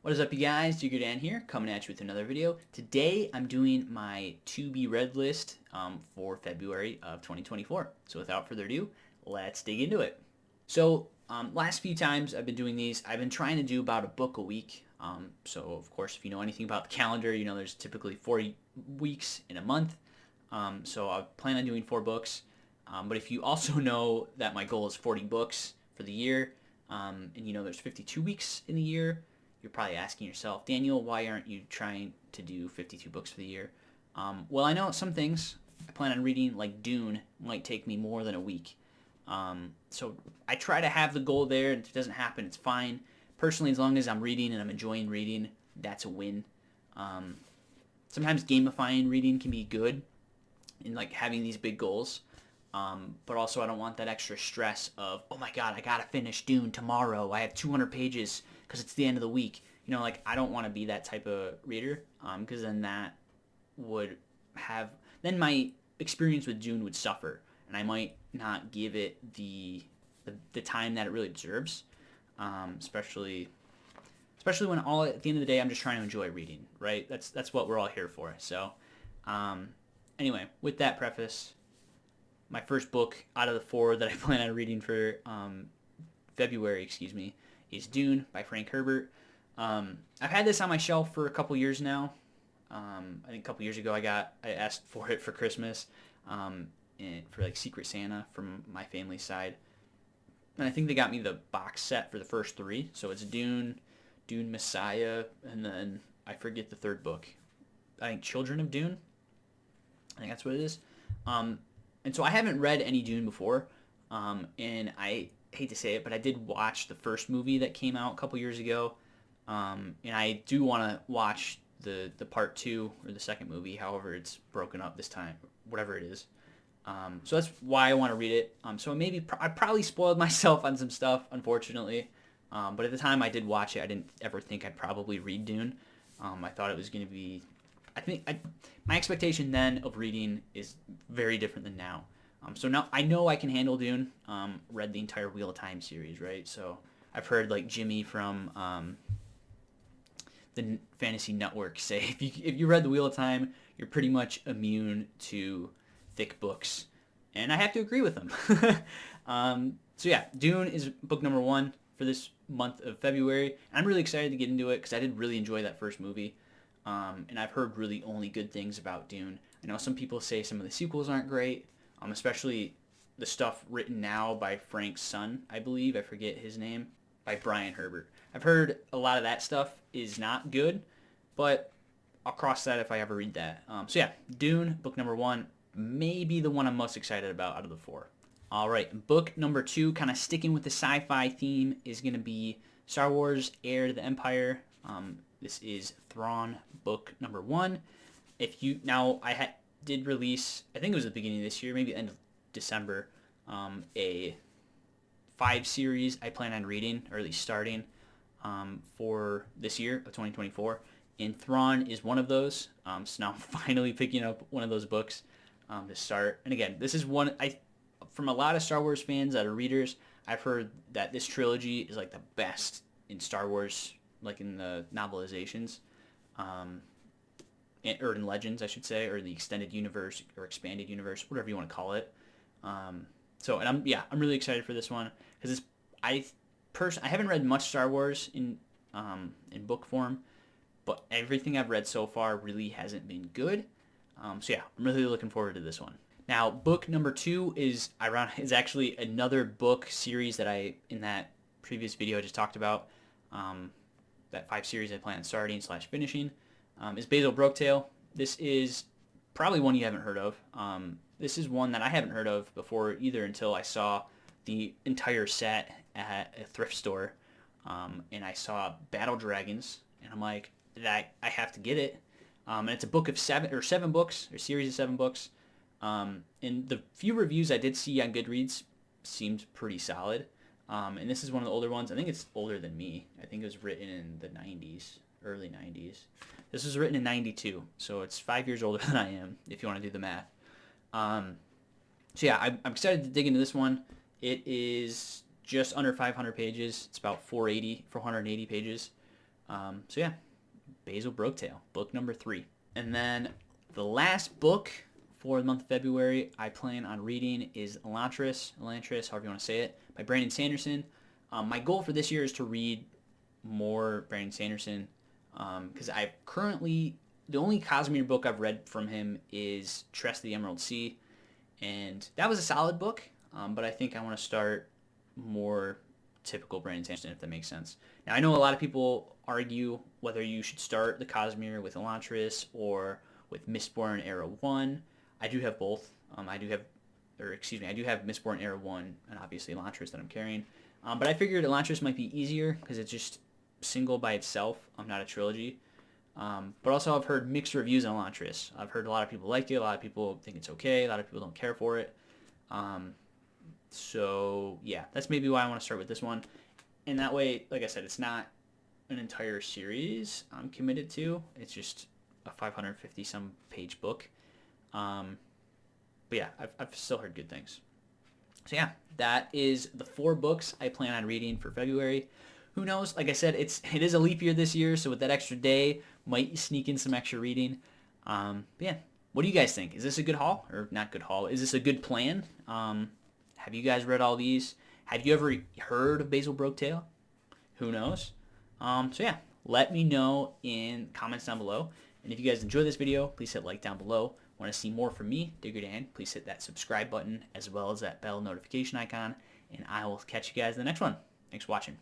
What is up, you guys? Diggerdan here, coming at you with another video. Today, I'm doing my to-be-read list for February of 2024. So without further ado, let's dig into it. So last few times I've been doing these, I've been trying to do about a book a week. So of course, if you know anything about the calendar, you know there's typically 40 weeks in a month. So I plan on doing 4 books. But if you also know that my goal is 40 books for the year, and you know there's 52 weeks in the year, you're probably asking yourself, Daniel, why aren't you trying to do 52 books for the year? Well, I know some things I plan on reading, like Dune, might take me more than a week. So I try to have the goal there, and if it doesn't happen, it's fine. Personally, as long as I'm reading and I'm enjoying reading, that's a win. Sometimes gamifying reading can be good in like having these big goals. But also I don't want that extra stress of, oh my god, I gotta finish Dune tomorrow. I have 200 pages because it's the end of the week. You know, like I don't want to be that type of reader, because then that would have, then my experience with Dune would suffer, and I might not give it the time that it really deserves, especially when all at the end of the day I'm just trying to enjoy reading, right? That's what we're all here for. So, anyway, with that preface, my first book out of the 4 that I plan on reading for February, is Dune by Frank Herbert. I've had this on my shelf for a couple years now. I think a couple years ago I asked for it for Christmas, and for like Secret Santa from my family side. And I think they got me the box set for the first 3. So it's Dune, Dune Messiah, and then I forget the third book. I think Children of Dune. I think that's what it is. And so I haven't read any Dune before, and I hate to say it, but I did watch the first movie that came out a couple years ago, and I do want to watch the part 2 or the second movie, however it's broken up this time, whatever it is. So that's why I want to read it. So maybe I probably spoiled myself on some stuff, unfortunately, but at the time I did watch it, I didn't ever think I'd probably read Dune. I thought it was going to be, my expectation then of reading is very different than now. So now I know I can handle Dune. Read the entire Wheel of Time series, right? So I've heard like Jimmy from the Fantasy Network say if you read the Wheel of Time, you're pretty much immune to thick books, and I have to agree with him. So yeah, Dune is book number 1 for this month of February. I'm really excited to get into it because I did really enjoy that first movie. And I've heard really only good things about Dune. I know some people say some of the sequels aren't great, especially the stuff written now by Frank's son, I believe. I forget his name. By Brian Herbert. I've heard a lot of that stuff is not good, but I'll cross that if I ever read that. So yeah, Dune, book number 1, may be the one I'm most excited about out of the 4. All right, book number 2, kind of sticking with the sci-fi theme, is going to be Star Wars: Heir to the Empire. This is Thrawn, book number 1. Did release, I think it was the beginning of this year, maybe end of December, a 5 series I plan on reading, or at least starting, for this year of 2024. And Thrawn is one of those. So now I'm finally picking up one of those books to start. And again, this is one, from a lot of Star Wars fans that are readers, I've heard that this trilogy is like the best in Star Wars, like in the novelizations, or in Legends, I should say, or the extended universe or expanded universe, whatever you want to call it. I'm really excited for this one because I haven't read much Star Wars in book form, but everything I've read so far really hasn't been good. I'm really looking forward to this one. Now, book number 2 is actually another book series that in that previous video I just talked about. That 5 series I plan on starting / finishing, is Basil Brooktail. This is probably one you haven't heard of. This is one that I haven't heard of before either until I saw the entire set at a thrift store, and I saw Battle Dragons, and I'm like, I have to get it. And it's a book of 7 books, or series of 7 books. And the few reviews I did see on Goodreads seemed pretty solid. And this is one of the older ones. I think it's older than me. I think it was written in the 90s, early 90s. This was written in 92, so it's 5 years older than I am, if you want to do the math. I'm excited to dig into this one. It is just under 500 pages. It's about 480 pages. So yeah, Basil Broketail, book number 3. And then the last book for the month of February I plan on reading is Elantris, however you want to say it, by Brandon Sanderson. My goal for this year is to read more Brandon Sanderson because I've currently, the only Cosmere book I've read from him is Trust the Emerald Sea, and that was a solid book, but I think I want to start more typical Brandon Sanderson, if that makes sense. Now, I know a lot of people argue whether you should start the Cosmere with Elantris or with Mistborn Era 1. I do have both. I do have Mistborn Era 1 and obviously Elantris that I'm carrying. But I figured Elantris might be easier because it's just single by itself. I'm not a trilogy. But also I've heard mixed reviews on Elantris. I've heard a lot of people like it. A lot of people think it's okay. A lot of people don't care for it. So yeah, that's maybe why I want to start with this one. And that way, like I said, it's not an entire series I'm committed to. It's just a 550 some page book. But yeah, I've still heard good things. So yeah, that is the 4 books I plan on reading for February. Who knows? Like I said, it is a leap year this year, so with that extra day, might sneak in some extra reading. But yeah, what do you guys think? Is this a good haul? Or not good haul? Is this a good plan? Have you guys read all these? Have you ever heard of Basil Broketail? Who knows? So yeah, let me know in comments down below. And if you guys enjoyed this video, please hit like down below. Want to see more from me, Diggerdan, please hit that subscribe button as well as that bell notification icon. And I will catch you guys in the next one. Thanks for watching.